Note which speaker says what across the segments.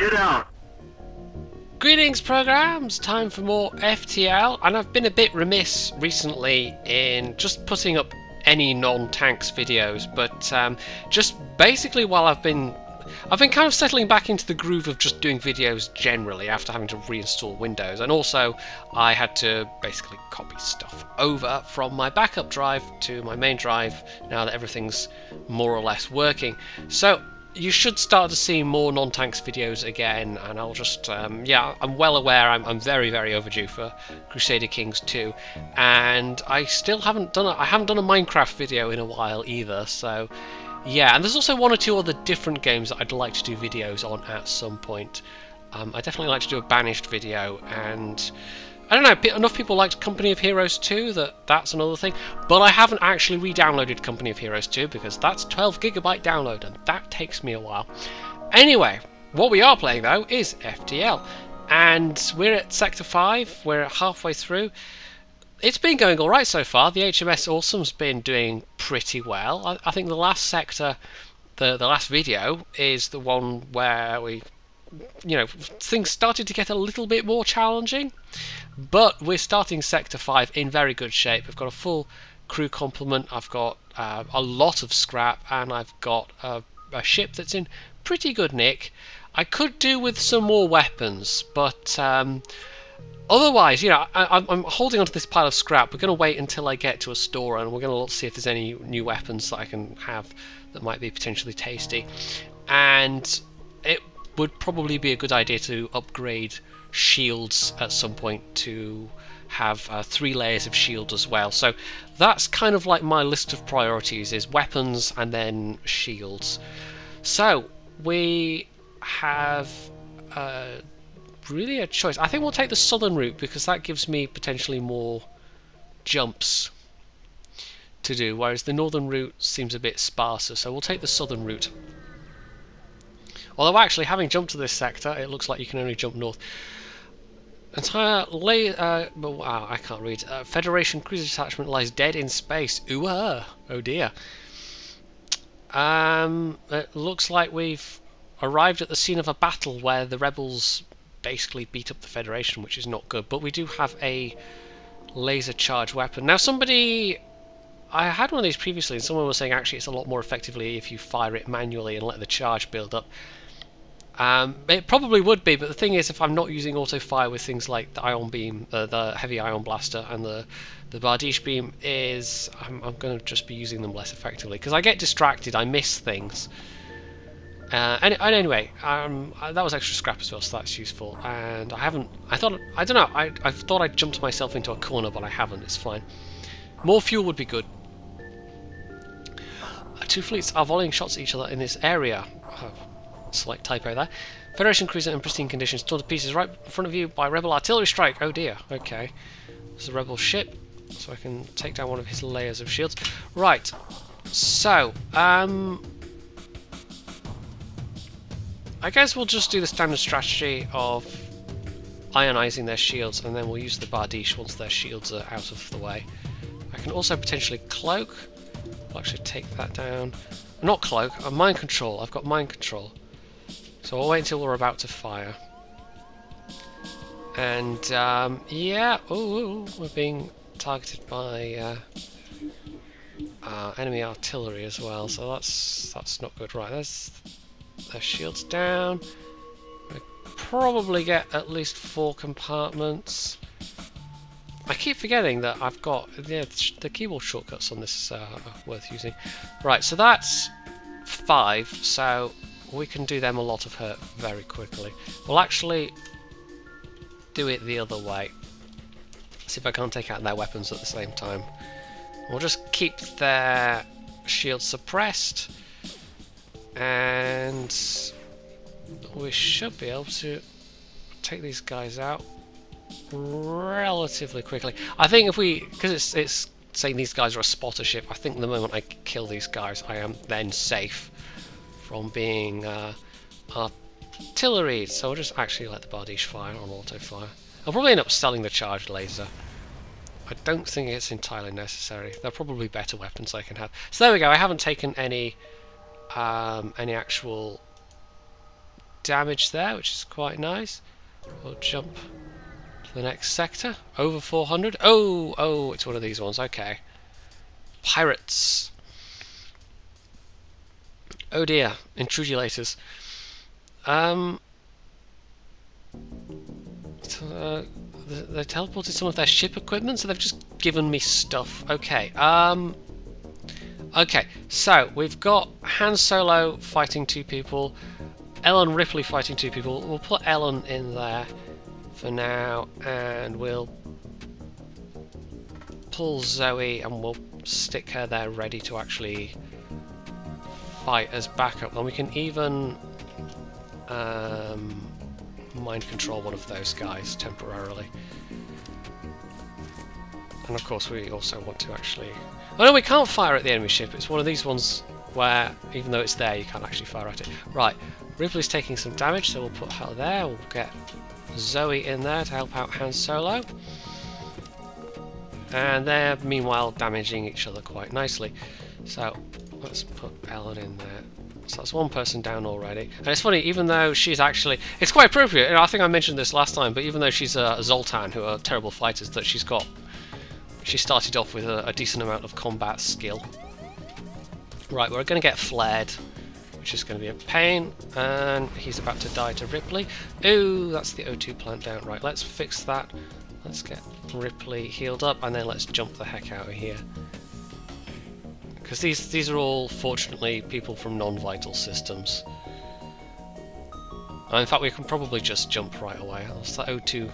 Speaker 1: Get out!
Speaker 2: Greetings programs, time for more FTL, and I've been a bit remiss recently in just putting up any non-tanks videos, but just basically while I've been kind of settling back into the groove of just doing videos generally after having to reinstall Windows, and also I had to basically copy stuff over from my backup drive to my main drive now that everything's more or less working. So you should start to see more non-tanks videos again, and I'll just, yeah, I'm well aware I'm very, very overdue for Crusader Kings 2, and I still haven't done I haven't done a Minecraft video in a while either, so yeah, and there's also one or two other different games that I'd like to do videos on at some point. I definitely like to do a Banished video, and I don't know, enough people liked Company of Heroes 2 that's another thing, but I haven't actually re-downloaded Company of Heroes 2 because that's 12GB download and that takes me a while. Anyway, what we are playing though is FTL, and we're at Sector 5, we're halfway through. It's been going alright so far. The HMS Awesome's been doing pretty well. I think the last sector, the last video, is the one where we, you know, things started to get a little bit more challenging. But we're starting Sector 5 in very good shape. I've got a full crew complement, I've got a lot of scrap, and I've got a ship that's in pretty good nick. I could do with some more weapons, but otherwise, you know, I'm holding onto this pile of scrap. We're going to wait until I get to a store, and we're going to look to see if there's any new weapons that I can have that might be potentially tasty. And it would probably be a good idea to upgrade shields at some point to have 3 layers of shield as well. So that's kind of like my list of priorities, is weapons and then shields. So we have really a choice. I think we'll take the southern route because that gives me potentially more jumps to do, whereas the northern route seems a bit sparser, so we'll take the southern route. Although actually, having jumped to this sector, it looks like you can only jump north. Wow, I can't read. Federation cruiser detachment lies dead in space. Ooh, oh dear. It looks like we've arrived at the scene of a battle where the rebels basically beat up the Federation, which is not good. But we do have a laser charge weapon. Now, I had one of these previously, and someone was saying actually it's a lot more effectively if you fire it manually and let the charge build up. It probably would be, but the thing is, if I'm not using auto fire with things like the ion beam, the heavy ion blaster, and the bardiche beam, I'm going to just be using them less effectively because I get distracted, I miss things. And anyway, that was extra scrap as well, so that's useful. And I thought I'd jumped myself into a corner, but I haven't. It's fine. More fuel would be good. 2 fleets are volleying shots at each other in this area. Slight typo there. Federation cruiser in pristine condition, torn to pieces right in front of you by rebel artillery strike. Oh dear. Okay, there's a rebel ship, so I can take down one of his layers of shields. Right. So, I guess we'll just do the standard strategy of ionizing their shields, and then we'll use the bardiche once their shields are out of the way. I can also potentially cloak. I'll actually take that down. Not cloak, mind control. I've got mind control. So I'll wait until we're about to fire. And yeah, ooh, we're being targeted by enemy artillery as well. So that's not good. Right, there's their shields down. We probably get at least 4 compartments. I keep forgetting that I've got the keyboard shortcuts on this are worth using. Right, so that's 5, so we can do them a lot of hurt very quickly. We'll actually do it the other way. See if I can't take out their weapons at the same time. We'll just keep their shields suppressed, and we should be able to take these guys out relatively quickly. I think if because it's saying these guys are a spotter ship, I think the moment I kill these guys, I am then safe from being artillery. So I'll just actually let the bardiche fire on auto fire. I'll probably end up selling the charged laser. I don't think it's entirely necessary. There are probably better weapons I can have. So there we go. I haven't taken any actual damage there, which is quite nice. We'll jump to the next sector. Over 400. Oh, it's one of these ones. Okay. Pirates. Oh dear, intrudulators. They teleported some of their ship equipment, so they've just given me stuff. Okay. Okay. So we've got Han Solo fighting 2 people, Ellen Ripley fighting 2 people. We'll put Ellen in there for now, and we'll pull Zoe, and we'll stick her there ready to actually fight as backup. And we can even mind control one of those guys temporarily. And of course we also want to actually... Oh no, we can't fire at the enemy ship. It's one of these ones where, even though it's there, you can't actually fire at it. Right, Ripley's taking some damage, so we'll put her there. We'll get Zoe in there to help out Han Solo. And they're meanwhile damaging each other quite nicely. So let's put Ellen in there. So that's one person down already. And it's funny, even though she's actually... It's quite appropriate, and I think I mentioned this last time, but even though she's a Zoltan, who are terrible fighters, that she's got... She started off with a decent amount of combat skill. Right, we're going to get flared, which is going to be a pain, and he's about to die to Ripley. Ooh, that's the O2 plant down. Right, let's fix that. Let's get Ripley healed up, and then let's jump the heck out of here. Because these are all, fortunately, people from non-vital systems. And in fact, we can probably just jump right away. That's that O2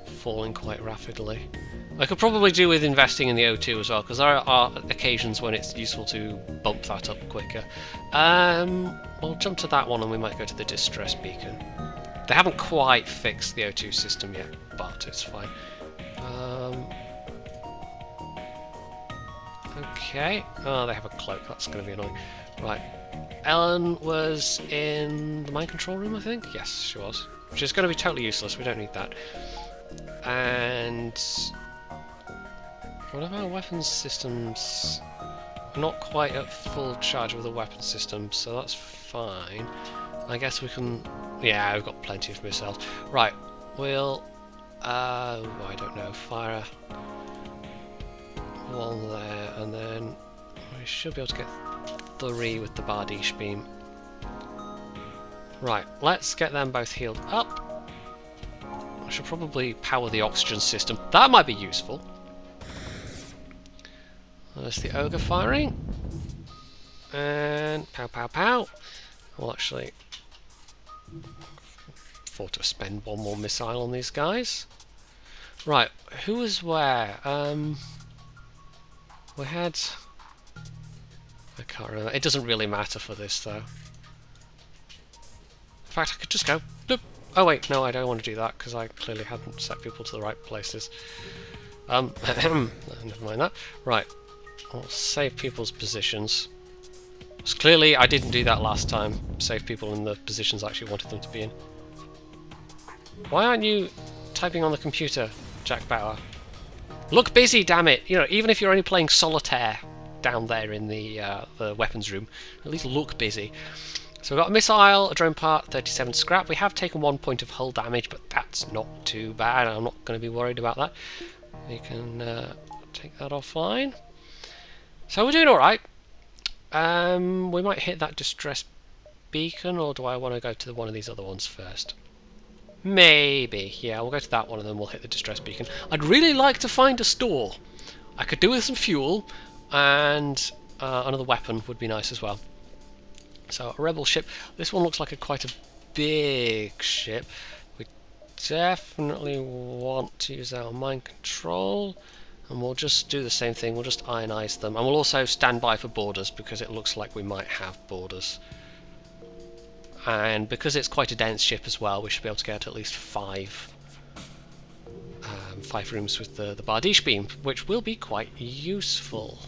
Speaker 2: falling quite rapidly. I could probably do with investing in the O2 as well, because there are occasions when it's useful to bump that up quicker. We'll jump to that one, and we might go to the distress beacon. They haven't quite fixed the O2 system yet, but it's fine. Okay. Oh, they have a cloak. That's going to be annoying. Right. Ellen was in the mind control room, I think? Yes, she was. Which is going to be totally useless. We don't need that. And... what about weapons systems? I'm not quite at full charge with the weapons system, so that's fine. I guess we can... Yeah, we've got plenty of missiles. Right. We'll... I don't know. Fire one there, and then we should be able to get 3 with the Bardiche beam. Right, let's get them both healed up. I should probably power the oxygen system. That might be useful. There's the ogre firing. And pow pow pow. We'll actually afford to spend 1 more missile on these guys. Right, who was where? We had... I can't remember. It doesn't really matter for this, though. In fact, I could just go... Bloop. Oh wait, no, I don't want to do that, because I clearly hadn't set people to the right places. Never mind that. Right, I'll save people's positions. Because clearly I didn't do that last time. Save people in the positions I actually wanted them to be in. Why aren't you typing on the computer, Jack Bauer? Look busy, damn it! You know, even if you're only playing solitaire down there in the weapons room, at least look busy. So we've got a missile, a drone part, 37 scrap. We have taken 1 point of hull damage, but that's not too bad. I'm not going to be worried about that. We can take that offline. So we're doing alright. We might hit that distress beacon, or do I want to go to one of these other ones first? Maybe, yeah, we'll go to that one and then we'll hit the distress beacon. I'd really like to find a store. I could do with some fuel, and another weapon would be nice as well. So, a rebel ship. This one looks like quite a big ship. We definitely want to use our mind control, and we'll just do the same thing. We'll just ionize them, and we'll also stand by for borders, because it looks like we might have borders. And because it's quite a dense ship as well, we should be able to get at least 5 rooms with the Bardiche beam, which will be quite useful.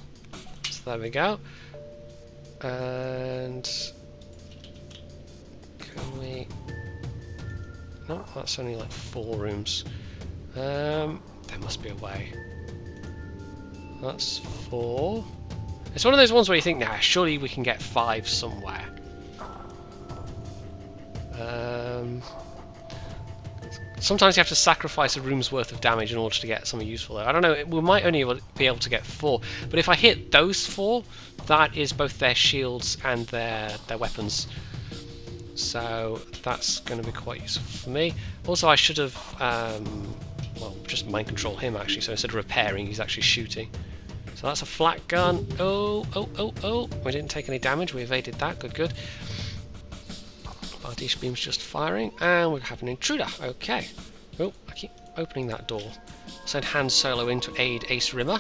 Speaker 2: So there we go. And can we... No, that's only like 4 rooms. There must be a way. That's 4. It's one of those ones where you think, nah, surely we can get 5 somewhere. Sometimes you have to sacrifice a room's worth of damage in order to get something useful there. I don't know, we might only be able to get 4, but if I hit those 4, that is both their shields and their weapons. So that's going to be quite useful for me. Also, I should have, well, just mind control him actually, so instead of repairing, he's actually shooting. So that's a flat gun. Oh, oh, oh, oh. We didn't take any damage, we evaded that, good, good. Bardiche beam's just firing, and we have an intruder. Okay. Oh, I keep opening that door. I'll send Han Solo in to aid Ace Rimmer,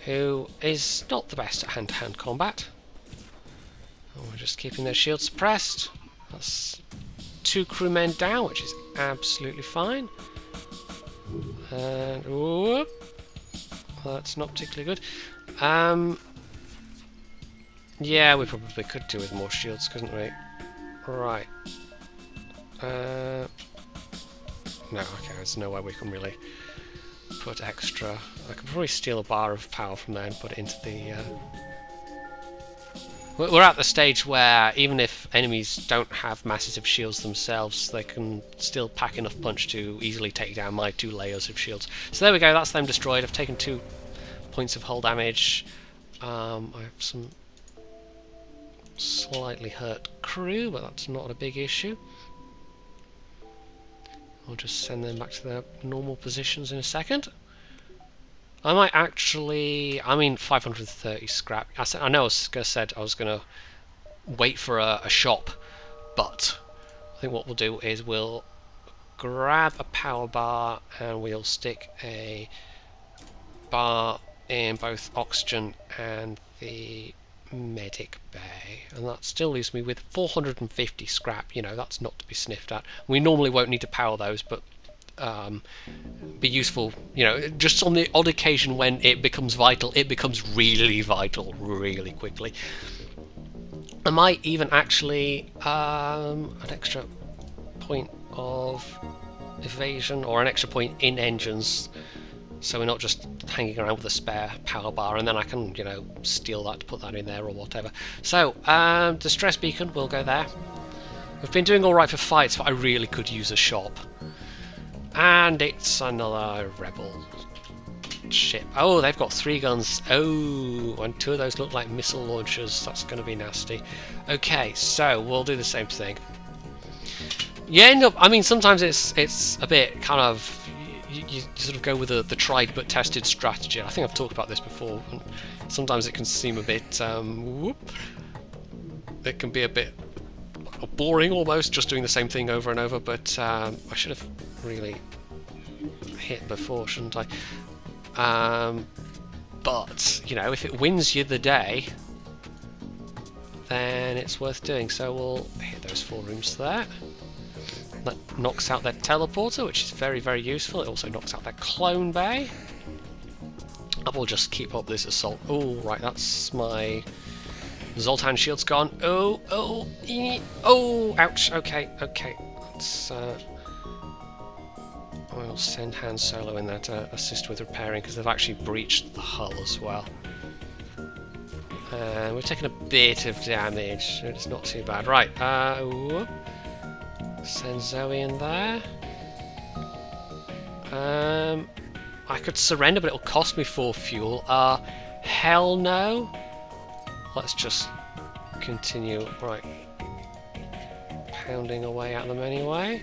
Speaker 2: who is not the best at hand-to-hand combat. Oh, we're just keeping their shields suppressed. That's 2 crewmen down, which is absolutely fine. And whoop, well, that's not particularly good. Yeah, we probably could do with more shields, couldn't we? Right. No, okay, there's no way we can really put extra. I could probably steal a bar of power from there and put it into the. We're at the stage where even if enemies don't have massive shields themselves, they can still pack enough punch to easily take down my 2 layers of shields. So there we go, that's them destroyed. I've taken 2 points of hull damage. I have some slightly hurt crew, but that's not a big issue. I'll just send them back to their normal positions in a second. I might actually, I mean 530 scrap. I know I said I was going to wait for a shop, but I think what we'll do is we'll grab a power bar and we'll stick a bar in both oxygen and the medic bay, and that still leaves me with 450 scrap. You know, that's not to be sniffed at. We normally won't need to power those, but be useful, you know, just on the odd occasion when it becomes vital. It becomes really vital really quickly. I might even actually an extra point of evasion or an extra point in engines, so we're not just hanging around with a spare power bar, and then I can, you know, steal that to put that in there or whatever. So, distress beacon will go there. We've been doing alright for fights, but I really could use a shop. And it's another rebel ship. Oh, they've got 3 guns. Oh, and 2 of those look like missile launchers. That's going to be nasty. Okay, so we'll do the same thing. You end up, I mean, sometimes it's a bit kind of, you sort of go with the tried but tested strategy. I think I've talked about this before. And sometimes it can seem a bit, it can be a bit boring almost, just doing the same thing over and over, but I should have really hit before, shouldn't I? But, you know, if it wins you the day, then it's worth doing. So we'll hit those 4 rooms there. That knocks out their teleporter, which is very, very useful. It also knocks out their clone bay. I will just keep up this assault. Oh, right, that's my Zoltan shield's gone. Oh, oh, oh, ouch. Okay, okay. Let's, I'll send Han Solo in there to assist with repairing, because they've actually breached the hull as well. We've taken a bit of damage. It's not too bad. Right, whoop. Send Zoe in there. I could surrender, but it'll cost me 4 fuel. Hell no. Let's just continue. Right. Pounding away at them anyway.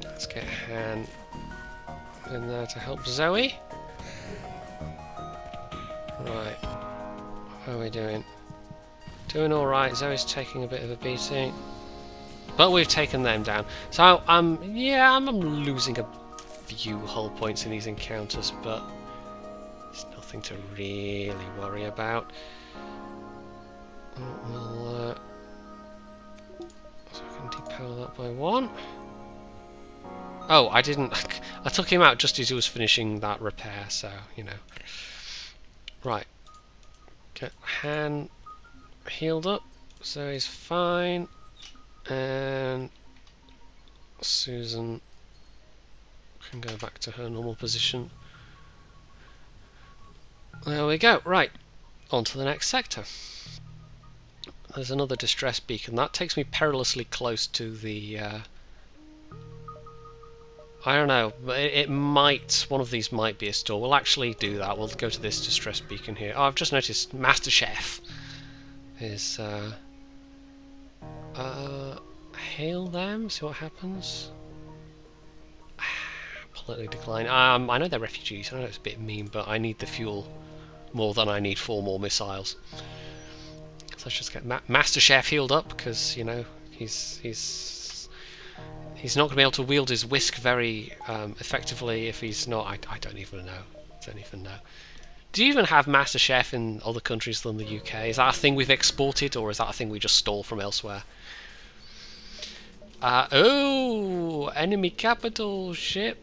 Speaker 2: Let's get Han in there to help Zoe. Right. How are we doing? Doing alright. Zoe's taking a bit of a beating. But we've taken them down. So, yeah, I'm losing a few hull points in these encounters, but it's nothing to really worry about. We'll, so I can depower that by 1. Oh, I didn't. I took him out just as he was finishing that repair, so, you know. Right. Get Han healed up, so he's fine. And Susan can go back to her normal position. There we go. Right. on to the next sector. There's another distress beacon. That takes me perilously close to the... I don't know, but it might... One of these might be a store. We'll actually do that. We'll go to this distress beacon here. Oh, I've just noticed Master Chef is... hail them, see what happens. Politely decline. I know they're refugees. I know it's a bit mean, but I need the fuel more than I need 4 more missiles. So let's just get Master Chef healed up, because you know he's not going to be able to wield his whisk very effectively if he's not. I don't even know. Don't even know. Do you even have Master Chef in other countries than the UK? Is that a thing we've exported, or is that a thing we just stole from elsewhere? Oh, enemy capital ship.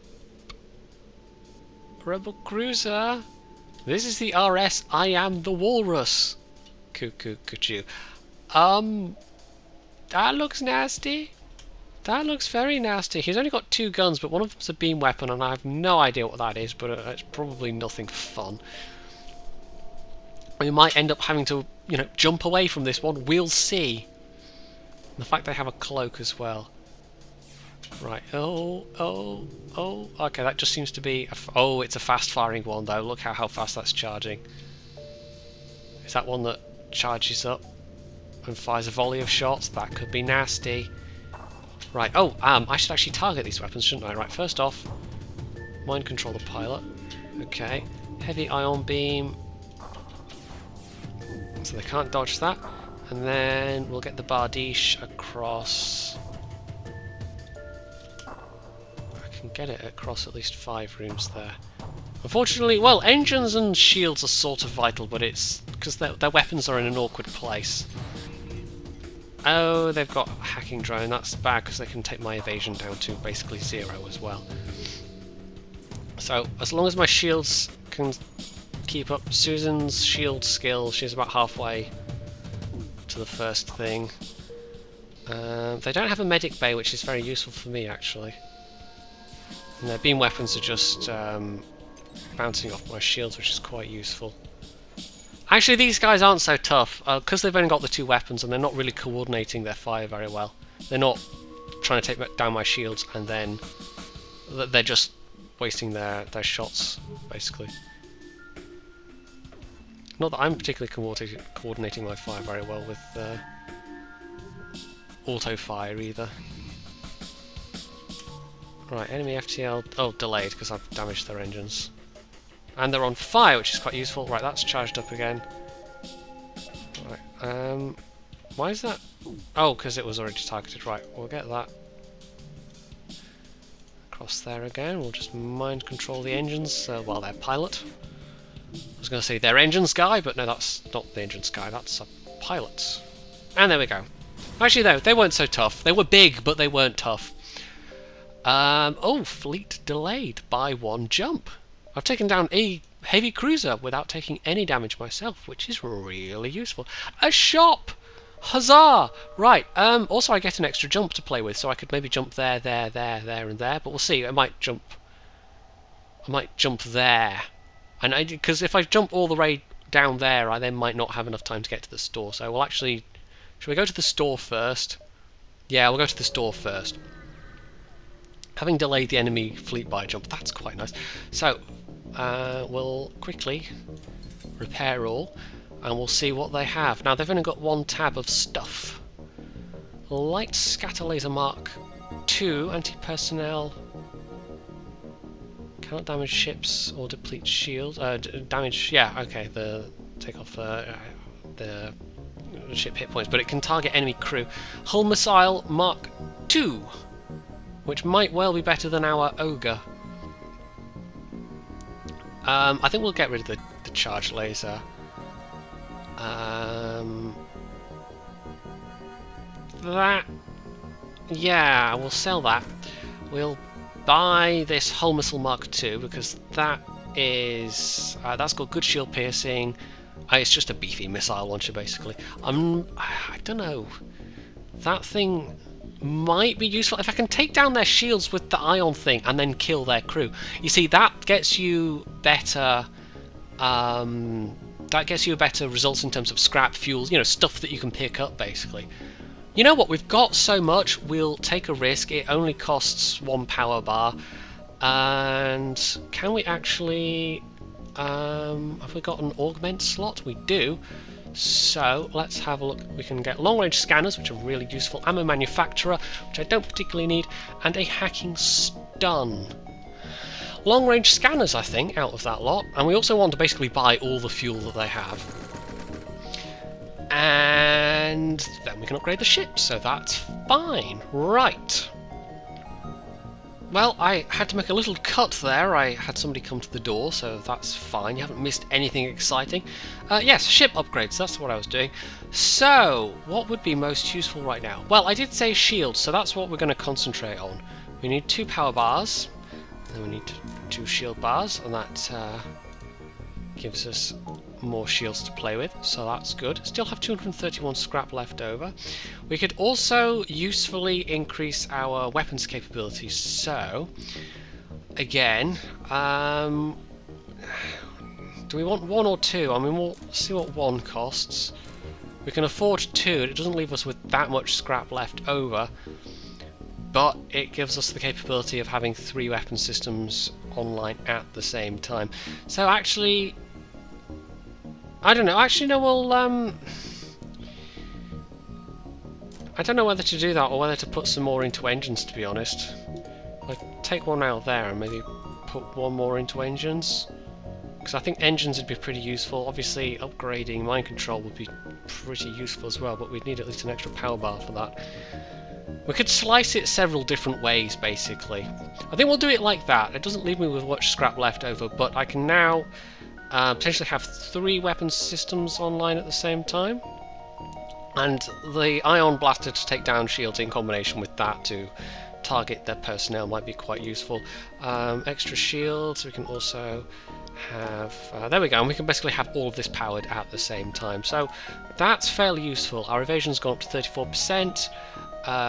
Speaker 2: Rebel cruiser. This is the RS I Am the Walrus. Cuckoo. That looks nasty. That looks very nasty. He's only got 2 guns, but one of them's a beam weapon, and I have no idea what that is, but it's probably nothing fun. We might end up having to, you know, jump away from this one. We'll see. And the fact they have a cloak as well. Right. Oh. Okay, that just seems to be... oh, it's a fast-firing one, though. Look how fast that's charging. Is that one that charges up and fires a volley of shots? That could be nasty. Right. Oh, I should actually target these weapons, shouldn't I? Right, first off, mind control the pilot. Okay. Heavy ion beam. So they can't dodge that. And then we'll get the Bardiche across... I can get it across at least 5 rooms there. Unfortunately, well, engines and shields are sort of vital, but it's because their weapons are in an awkward place. Oh, they've got a hacking drone. That's bad because they can take my evasion down to basically 0 as well. So, as long as my shields can keep up... Susan's shield skill, she's about halfway to the first thing. They don't have a medic bay, which is very useful for me, actually. And their beam weapons are just bouncing off my shields, which is quite useful. Actually, these guys aren't so tough, because they've only got the 2 weapons and they're not really coordinating their fire very well. They're not trying to take down my shields and then they're just wasting their shots, basically. Not that I'm particularly coordinating my fire very well with auto fire either. Right, enemy FTL... oh, delayed because I've damaged their engines. And they're on fire, which is quite useful. Right, that's charged up again. Right, why is that? Oh, because it was already targeted. Right, we'll get that across there again. We'll just mind control the engines while they're pilot. I was going to say their engines guy, but no, that's not the engines guy. That's a pilot. And there we go. Actually, though, they weren't so tough. They were big, but they weren't tough. Oh, fleet delayed by 1 jump. I've taken down a heavy cruiser without taking any damage myself, which is really useful. A shop! Huzzah! Right, also I get an extra jump to play with, so I could maybe jump there, and there, but we'll see. I might jump there. And because if I jump all the way down there, I then might not have enough time to get to the store. So we'll actually... should we go to the store first? Yeah, we'll go to the store first. Having delayed the enemy fleet by a jump, that's quite nice. So, we'll quickly repair all, and we'll see what they have. Now, they've only got 1 tab of stuff. Light scatter laser Mark II, anti-personnel, cannot damage ships or deplete shields. Damage, yeah, okay, take off the ship hit points, but it can target enemy crew. Hull missile Mark II, which might well be better than our Ogre. I think we'll get rid of the charge laser. That... yeah, we'll sell that. We'll buy this Hull Missile Mark II, because that is... that's got good shield piercing. It's just a beefy missile launcher, basically. I don't know. That thing might be useful if I can take down their shields with the ion thing and then kill their crew. You see, that gets you better that gets you better results in terms of scrap, fuels, you know, stuff that you can pick up, basically. You know what, we've got so much, we'll take a risk. It only costs 1 power bar. And can we actually... have we got an augment slot? We do. So let's have a look. We can get long-range scanners, which are really useful, ammo manufacturer, which I don't particularly need, and a hacking stun. Long-range scanners, I think, out of that lot, and we also want to basically buy all the fuel that they have. And then we can upgrade the ship, so that's fine. Right. Well, I had to make a little cut there. I had somebody come to the door, so that's fine. You haven't missed anything exciting. Yes, ship upgrades, that's what I was doing. So, what would be most useful right now? Well, I did say shields, so that's what we're going to concentrate on. We need 2 power bars, and then we need 2 shield bars, and that gives us more shields to play with, so that's good. Still have 231 scrap left over. We could also usefully increase our weapons capabilities, so again, do we want 1 or 2? I mean, we'll see what 1 costs. We can afford 2, it doesn't leave us with that much scrap left over, but it gives us the capability of having 3 weapon systems online at the same time. So actually, I don't know. Actually, no. We'll. I don't know whether to do that or whether to put some more into engines. To be honest, I'll take 1 out there and maybe put 1 more into engines, because I think engines would be pretty useful. Obviously, upgrading mind control would be pretty useful as well, but we'd need at least an extra power bar for that. We could slice it several different ways, basically. I think we'll do it like that. It doesn't leave me with much scrap left over, but I can now potentially have 3 weapon systems online at the same time, and the ion blaster to take down shields in combination with that to target their personnel might be quite useful. Extra shields, we can also have, there we go, and we can basically have all of this powered at the same time, so that's fairly useful. Our evasion's gone up to 34%,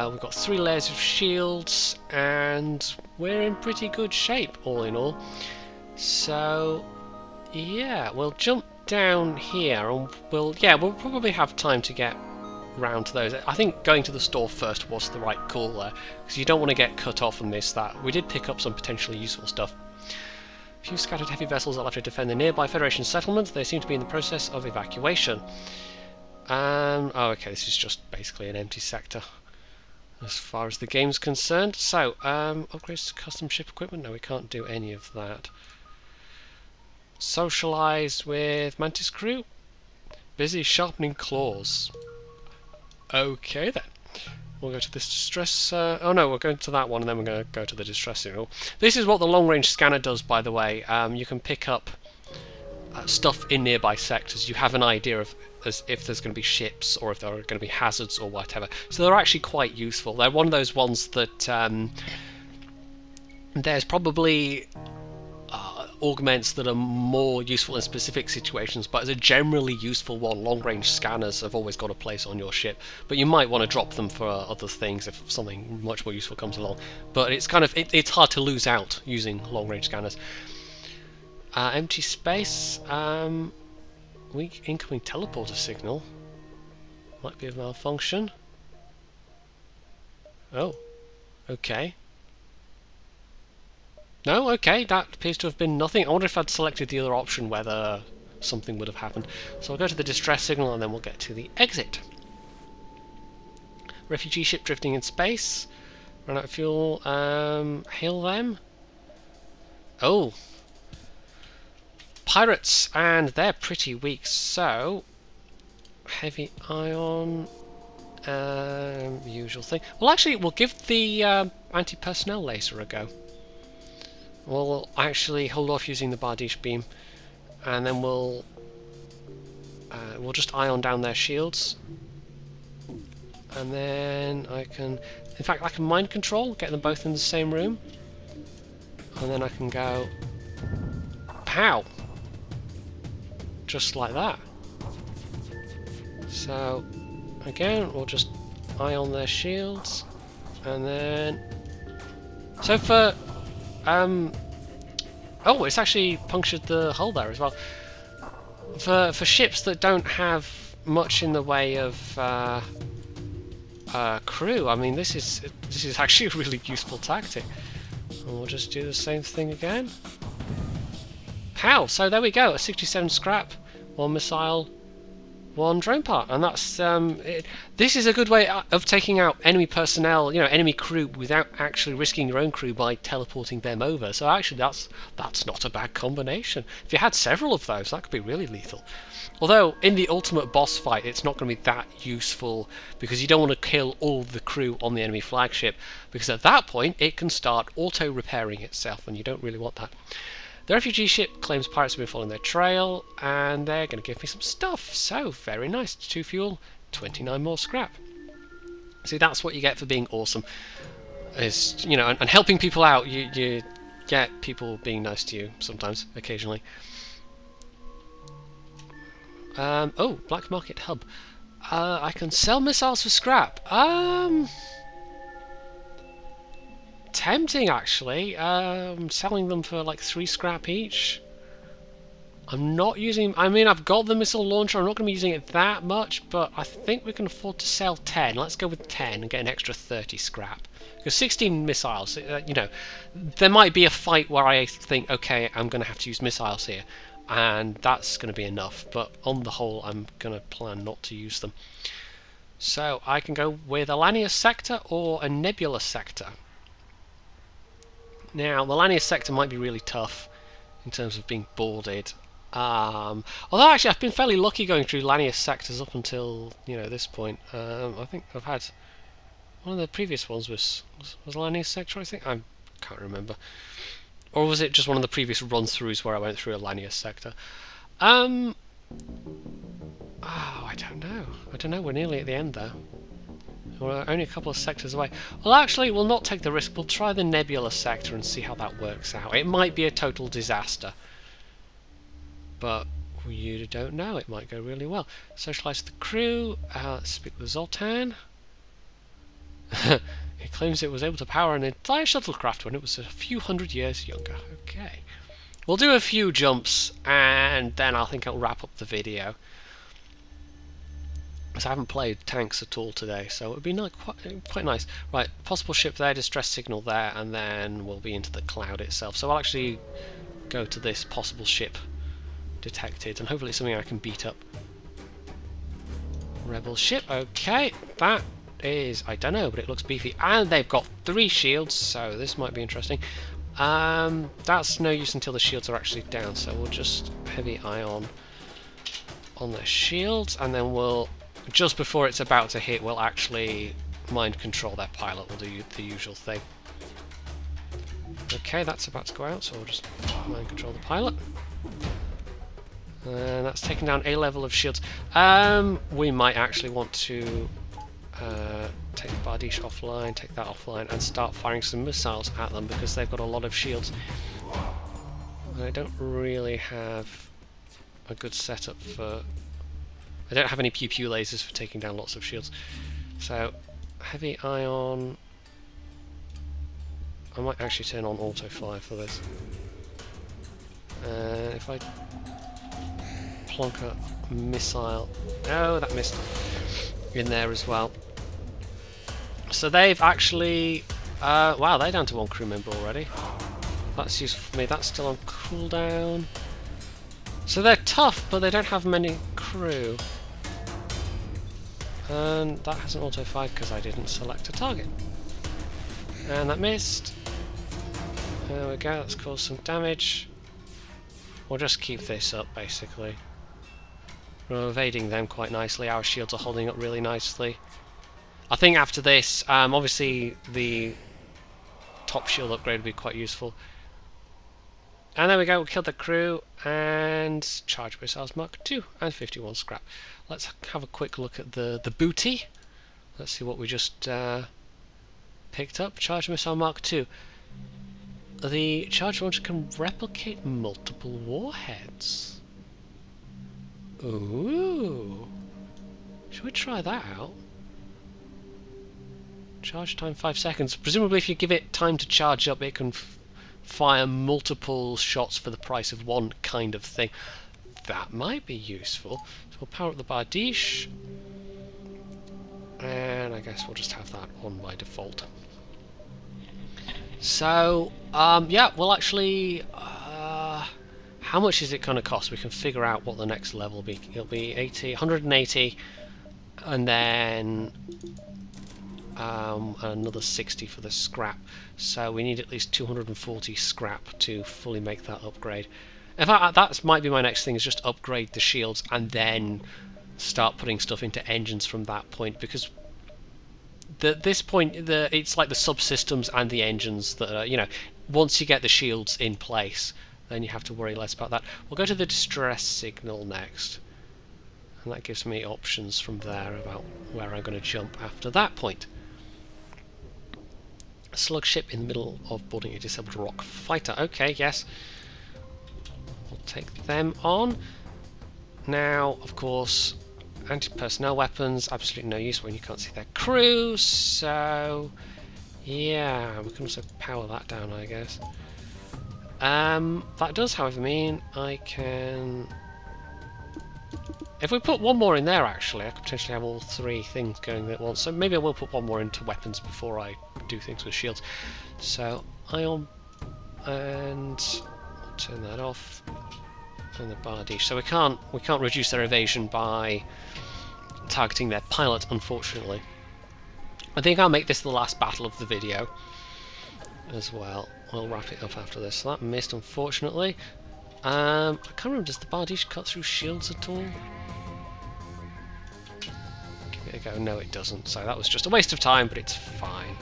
Speaker 2: we've got 3 layers of shields, and we're in pretty good shape all in all. So yeah, we'll jump down here and we'll probably have time to get round to those. I think going to the store first was the right call there, because you don't want to get cut off and miss that. We did pick up some potentially useful stuff. A few scattered heavy vessels are left to defend the nearby Federation settlements. They seem to be in the process of evacuation. Oh, okay, this is just basically an empty sector as far as the game's concerned. So, upgrades to custom ship equipment? No, we can't do any of that. Socialise with Mantis crew. Busy sharpening claws. Okay then. We'll go to this distress... oh no, we're going to that one and then we're going to go to the distress signal. This is what the long-range scanner does, by the way. You can pick up stuff in nearby sectors. You have an idea of if there's going to be ships or if there are going to be hazards or whatever. So they're actually quite useful. They're one of those ones that there's probably augments that are more useful in specific situations, but as a generally useful one, long-range scanners have always got a place on your ship, but you might want to drop them for other things if something much more useful comes along. But it's kind of it's hard to lose out using long-range scanners. Empty space. Weak incoming teleporter signal. Might be a malfunction. Oh, okay. No, okay, that appears to have been nothing. I wonder if I'd selected the other option whether something would have happened. So I'll go to the distress signal and then we'll get to the exit. Refugee ship drifting in space. Run out of fuel. Hail them. Oh. Pirates, and they're pretty weak, so heavy ion, usual thing. Well, actually, we'll give the anti-personnel laser a go. We'll actually hold off using the Bardiche beam, and then we'll just ion down their shields, and then I can, in fact, I can mind control, get them both in the same room, and then I can go, pow, just like that. So again, we'll just ion their shields, and then so for oh, it's actually punctured the hull there as well. for ships that don't have much in the way of crew, I mean, this is actually a really useful tactic. And we'll just do the same thing again. How? So there we go, a 67 scrap, 1 missile, 1 drone part, and that's this is a good way of taking out enemy personnel, you know, enemy crew, without actually risking your own crew by teleporting them over. So actually, that's not a bad combination. If you had several of those, that could be really lethal. Although in the ultimate boss fight, it's not going to be that useful because you don't want to kill all the crew on the enemy flagship, because at that point it can start auto-repairing itself, and you don't really want that. The refugee ship claims pirates have been following their trail, and they're going to give me some stuff. So, very nice. 2 fuel, 29 more scrap. See, that's what you get for being awesome. Is, you know, and helping people out. You get people being nice to you sometimes, occasionally. Oh, black market hub. I can sell missiles for scrap. Tempting, actually. Selling them for like 3 scrap each. I'm not using... I mean, I've got the missile launcher. I'm not going to be using it that much, but I think we can afford to sell 10. Let's go with 10 and get an extra 30 scrap. Because 16 missiles, you know, there might be a fight where I think, okay, I'm going to have to use missiles here. And that's going to be enough. But on the whole, I'm going to plan not to use them. So I can go with a Lanius sector or a Nebula sector. Now, the Lanius sector might be really tough in terms of being boarded. Although actually I've been fairly lucky going through Lanius sectors up until, you know, this point. I think I've had one of the previous ones was Lanius sector, I think. I can't remember. Or was it just one of the previous run-throughs where I went through a Lanius sector? Oh, I don't know. I don't know. We're nearly at the end there. We're only a couple of sectors away. Well, actually, we'll not take the risk. We'll try the Nebula sector and see how that works out. It might be a total disaster. But you don't know. It might go really well. Socialise the crew. Let's speak with Zoltan. He claims it was able to power an entire shuttlecraft when it was a few hundred years younger. Okay. We'll do a few jumps, and then I think I'll wrap up the video. Because I haven't played tanks at all today, so it would be quite nice. Right, possible ship there, distress signal there, and then we'll be into the cloud itself. So I'll actually go to this possible ship detected, and hopefully it's something I can beat up. Rebel ship, okay, that is, I don't know, but it looks beefy. And they've got 3 shields, so this might be interesting. That's no use until the shields are actually down, so we'll just heavy ion on their shields, and then we'll, just before it's about to hit, we'll actually mind control their pilot. We'll do the usual thing. Okay, that's about to go out, so we'll just mind control the pilot. And that's taken down a level of shields. We might actually want to take the Bardiche offline, take that offline, and start firing some missiles at them because they've got a lot of shields. I don't really have a good setup for... I don't have any pew-pew lasers for taking down lots of shields. So, heavy ion... I might actually turn on auto-fire for this. If I plonk a missile... Oh, that missed. In there as well. So they've actually... wow, they're down to 1 crew member already. That's useful for me. That's still on cooldown. So they're tough, but they don't have many crew. And that hasn't auto-fired because I didn't select a target. And that missed. There we go, that's caused some damage. We'll just keep this up, basically. We're evading them quite nicely. Our shields are holding up really nicely. I think after this, obviously the top shield upgrade would be quite useful. And there we go, we killed the crew, and charge missiles Mark 2 and 51 scrap. Let's have a quick look at the booty. Let's see what we just picked up. Charge missile Mark 2. The charge launcher can replicate multiple warheads. Ooh. Should we try that out? Charge time 5 seconds. Presumably if you give it time to charge up, it can fire multiple shots for the price of one kind of thing. that might be useful. So we'll power up the Bardiche. And I guess we'll just have that on by default. So, yeah, we'll actually... how much is it going to cost? We can figure out what the next level will be. It'll be 180, and then another 60 for the scrap. So we need at least 240 scrap to fully make that upgrade. In fact, that might be my next thing, is just upgrade the shields and then start putting stuff into engines from that point, because this point, it's like the subsystems and the engines that are, you know, once you get the shields in place, then you have to worry less about that. We'll go to the distress signal next, and that gives me options from there about where I'm going to jump after that point. A slug ship in the middle of boarding a disabled rock fighter. Okay, yes. We'll take them on. Now, of course, anti-personnel weapons, absolutely no use when you can't see their crew, so yeah, we can also power that down, I guess. That does, however, mean I can... If we put one more in there, actually, I could potentially have all three things going at once, so maybe I will put one more into weapons before I do things with shields. So, ion, and I'll turn that off. And the Bardiche. So we can't reduce their evasion by targeting their pilot, unfortunately. I think I'll make this the last battle of the video as well. We'll wrap it up after this. So that missed, unfortunately. I can't remember, does the Bardiche cut through shields at all? Give it a go. No, it doesn't. So that was just a waste of time, but it's fine.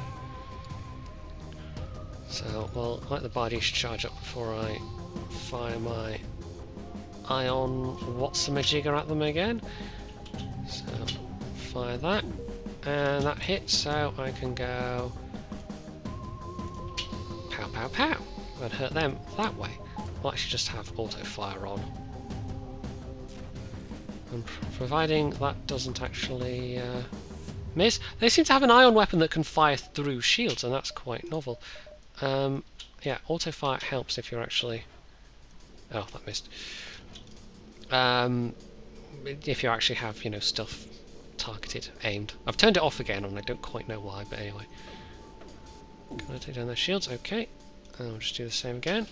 Speaker 2: So we'll let the Bardiche charge up before I fire my ion whatsamajigger at them again. So fire that, and that hits, so I can go pow pow pow and hurt them that way. We'll actually just have auto fire on, and providing that doesn't actually miss. They seem to have an ion weapon that can fire through shields, and that's quite novel. Yeah, auto fire helps if you're actually... Oh, that missed. If you actually have, you know, stuff targeted, aimed. I've turned it off again, and I don't quite know why, but anyway. Can I take down those shields? Okay. And I'll just do the same again.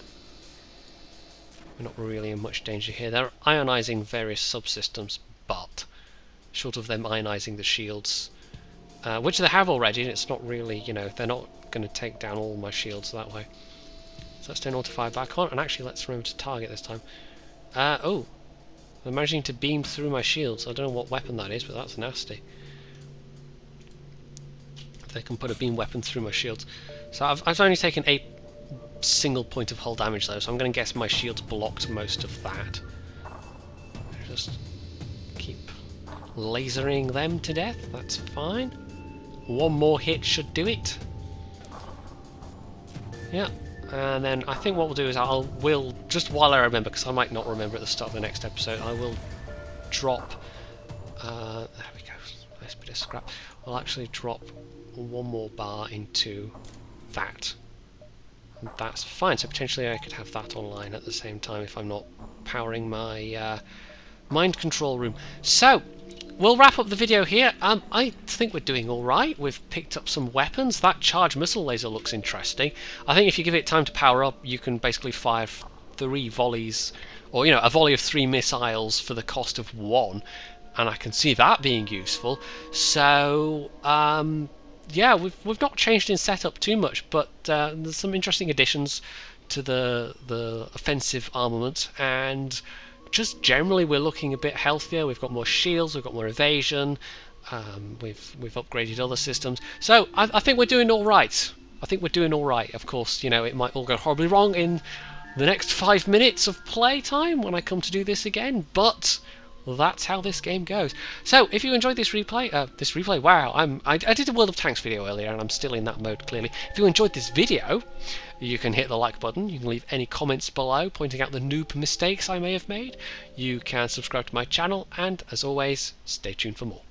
Speaker 2: We're not really in much danger here. They're ionizing various subsystems, but short of them ionizing the shields, which they have already, and it's not really, you know, they're not going to take down all my shields that way. So let's turn auto fire back on, and actually let's remember to target this time. Oh. They're managing to beam through my shields. I don't know what weapon that is, but that's nasty. They can put a beam weapon through my shields. So I've only taken a single point of hull damage though, so I'm going to guess my shields blocked most of that. Just keep lasering them to death. That's fine. One more hit should do it. Yeah. And then I think what we'll do is we'll just while I remember, because I might not remember at the start of the next episode, I will drop. There we go. Nice bit of scrap. We'll actually drop one more bar into that. And that's fine. So potentially I could have that online at the same time if I'm not powering my mind control room. So we'll wrap up the video here. I think we're doing alright. We've picked up some weapons. That charged missile laser looks interesting. I think if you give it time to power up, you can basically fire 3 volleys, or, you know, a volley of 3 missiles for the cost of 1, and I can see that being useful. So, yeah, we've not changed in setup too much, but there's some interesting additions to the offensive armament, and just generally we're looking a bit healthier. We've got more shields, we've got more evasion, we've upgraded other systems. So I think we're doing all right. I think we're doing all right. Of course, you know, it might all go horribly wrong in the next 5 minutes of playtime when I come to do this again, but that's how this game goes. So if you enjoyed this replay, wow, I did a World of Tanks video earlier and I'm still in that mode clearly. If you enjoyed this video, you can hit the like button, you can leave any comments below pointing out the noob mistakes I may have made, you can subscribe to my channel, and as always, stay tuned for more.